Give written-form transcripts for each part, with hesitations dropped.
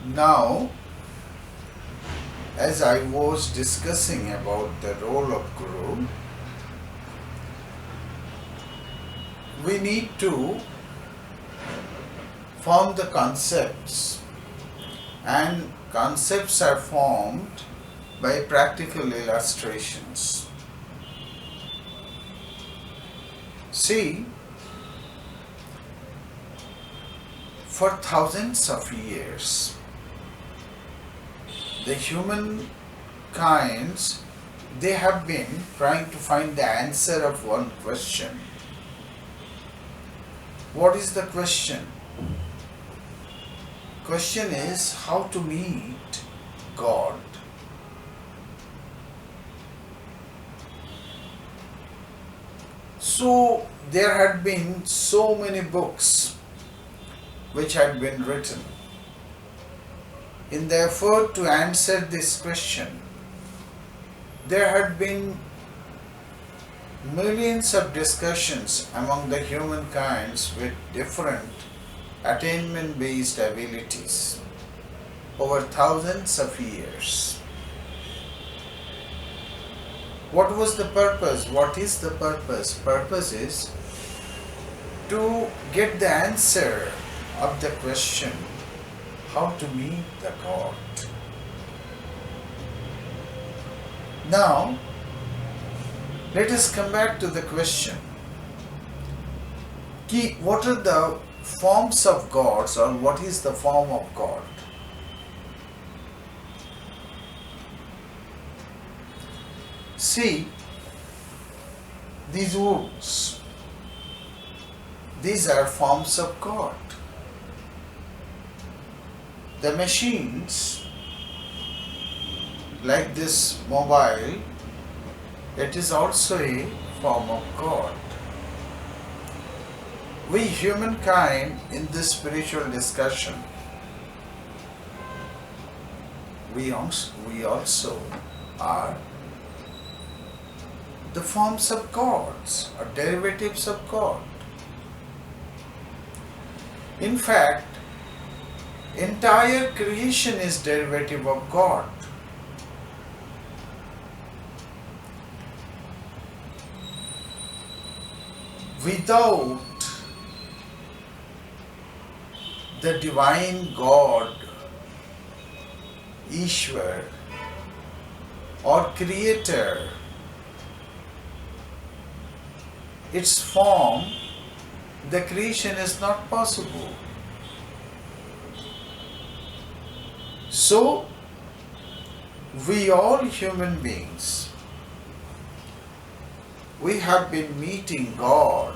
Now, as I was discussing about the role of Guru, we need to form the concepts, and concepts are formed by practical illustrations. See, for thousands of years, the human kinds, they have been trying to find the answer of one question. What is the question? Question is how to meet God. So there had been so many books which had been written in the effort to answer this question. There had been millions of discussions among the humankinds with different attainment-based abilities over thousands of years. What was the purpose? What is the purpose? Purpose is to get the answer of the question, how to meet the God. Now, let us come back to the question. What are the forms of gods, or what is the form of God? See, these woods, these are forms of God. The machines, like this mobile, it is also a form of God. We humankind in this spiritual discussion, we also are the forms of gods or derivatives of God. In fact, entire creation is derivative of God. Without the divine God, Ishwar, or Creator, its form, the creation is not possible. So, we all human beings, we have been meeting God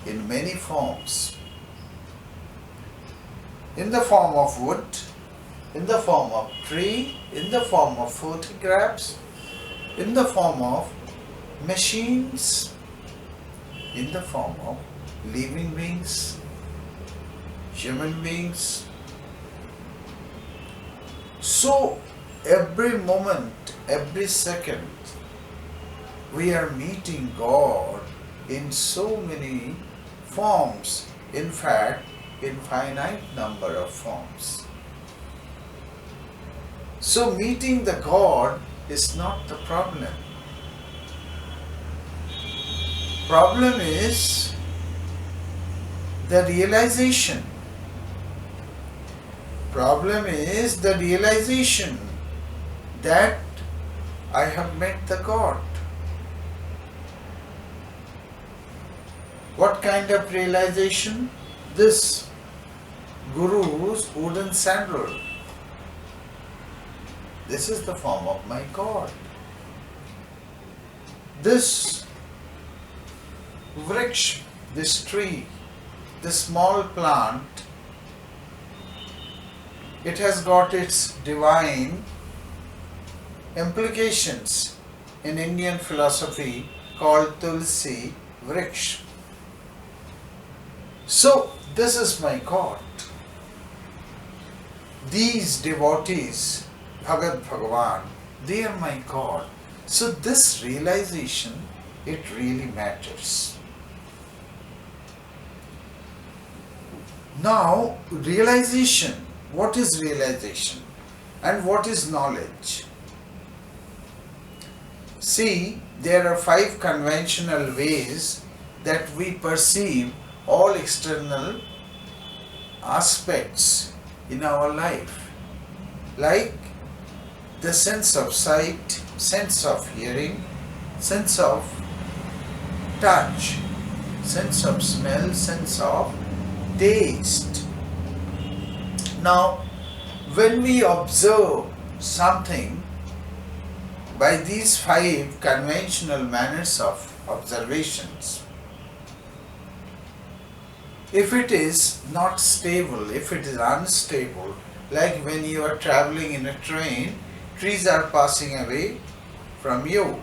in many forms. In the form of wood, in the form of tree, in the form of photographs, in the form of machines, in the form of living beings, human beings. So every moment, every second, we are meeting God in so many forms, in fact, infinite number of forms. So meeting the God is not the problem. Problem is the realization. Problem is the realization that I have met the God. What kind of realization? This Guru's wooden sandal. This is the form of my God. This vriksh, this tree, this small plant, it has got its divine implications in Indian philosophy called Tulsi Vriksh. So, this is my God. These devotees, Bhagat Bhagavan, they are my God. So, this realization, it really matters. Now, realization what is realization and what is knowledge? See, there are 5 conventional ways that we perceive all external aspects in our life, like the sense of sight, sense of hearing, sense of touch, sense of smell, sense of taste. Now, when we observe something by these 5 conventional manners of observations, if it is not stable, if it is unstable, like when you are traveling in a train, trees are passing away from you.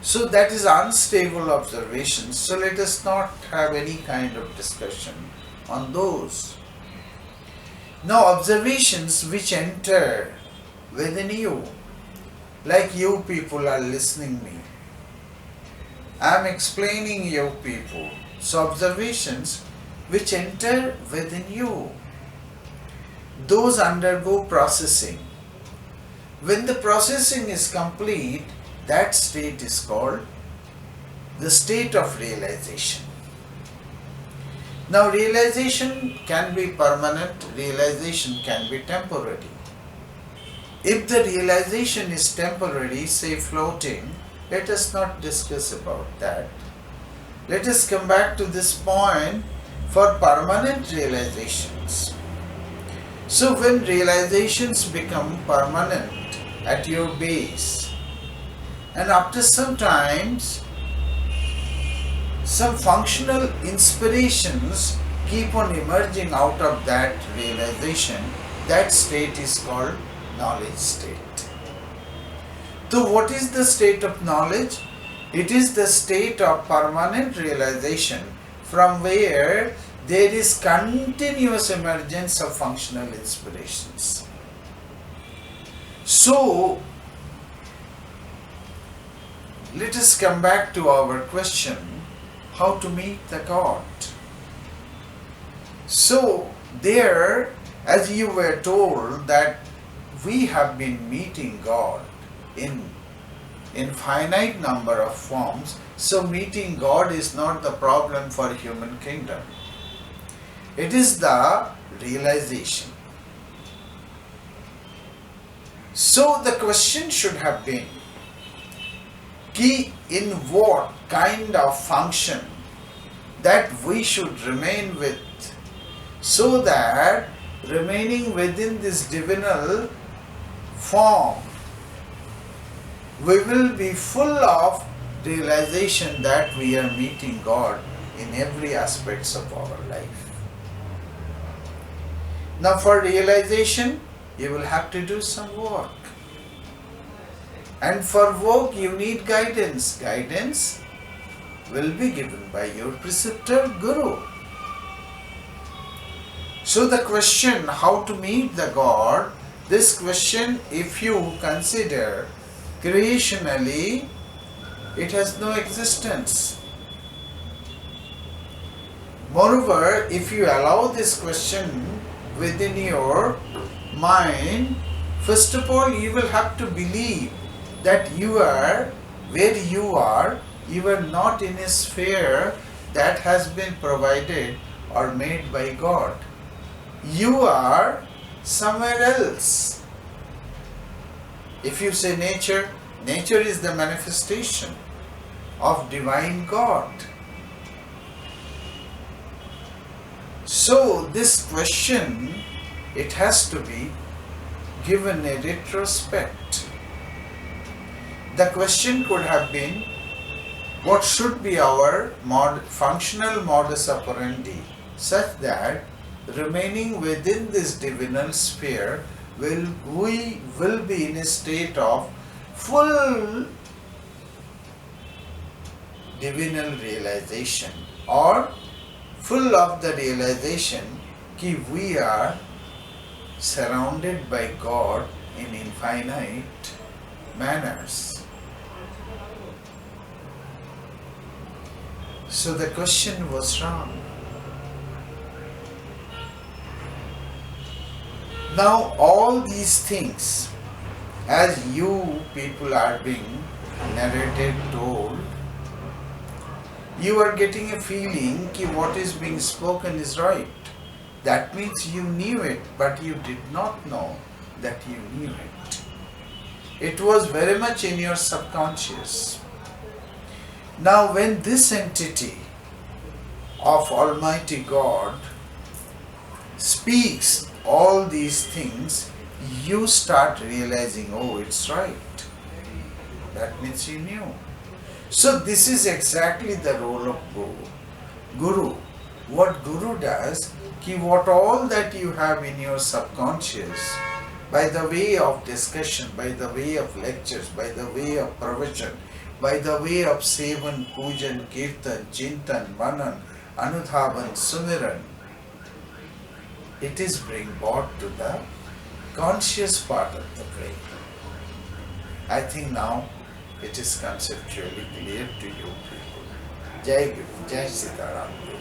So that is unstable observation. So let us not have any kind of discussion on those. Now observations which enter within you, like you people are listening me. I am explaining you people. So observations which enter within you, those undergo processing. When the processing is complete, that state is called the state of realization. Now realization can be permanent, realization can be temporary. If the realization is temporary, say floating, let us not discuss about that. Let us come back to this point for permanent realizations. So when realizations become permanent at your base, and after some times, some functional inspirations keep on emerging out of that realization, that state is called knowledge state. So what is the state of knowledge? It is the state of permanent realization from where there is continuous emergence of functional inspirations. So, let us come back to our question, how to meet the God. So, there, as you were told that we have been meeting God in infinite number of forms, so meeting God is not the problem for human kingdom. It is the realization. So the question should have been, in what kind of function that we should remain with, so that remaining within this divinal form, we will be full of realization that we are meeting God in every aspects of our life. Now for realization, you will have to do some work. And for work, you need guidance. Guidance will be given by your preceptor, Guru. So the question, how to meet the God, this question, if you consider creationally, it has no existence. Moreover, if you allow this question within your mind, first of all, you will have to believe that you are where you are not in a sphere that has been provided or made by God. You are somewhere else. If you say nature, nature is the manifestation of divine God. So this question, it has to be given a retrospect. The question could have been, what should be our functional modus operandi, such that remaining within this divinal sphere, we will be in a state of full divinal realization, or full of the realization that we are surrounded by God in infinite manners. So the question was wrong. Now all these things, as you people are being narrated, told, you are getting a feeling that what is being spoken is right. That means you knew it, but you did not know that you knew it. It was very much in your subconscious. Now when this entity of Almighty God speaks all these things, you start realizing, oh, it's right. That means you knew. So this is exactly the role of Guru. What Guru does, what all that you have in your subconscious, by the way of discussion, by the way of lectures, by the way of pravachan, by the way of sevan, pujan, kirtan, chintan, manan, anudhavan, sumiran, it is being brought to the conscious part of the brain. I think now it is conceptually clear to you people. Jai Guru, Jai Sitaram.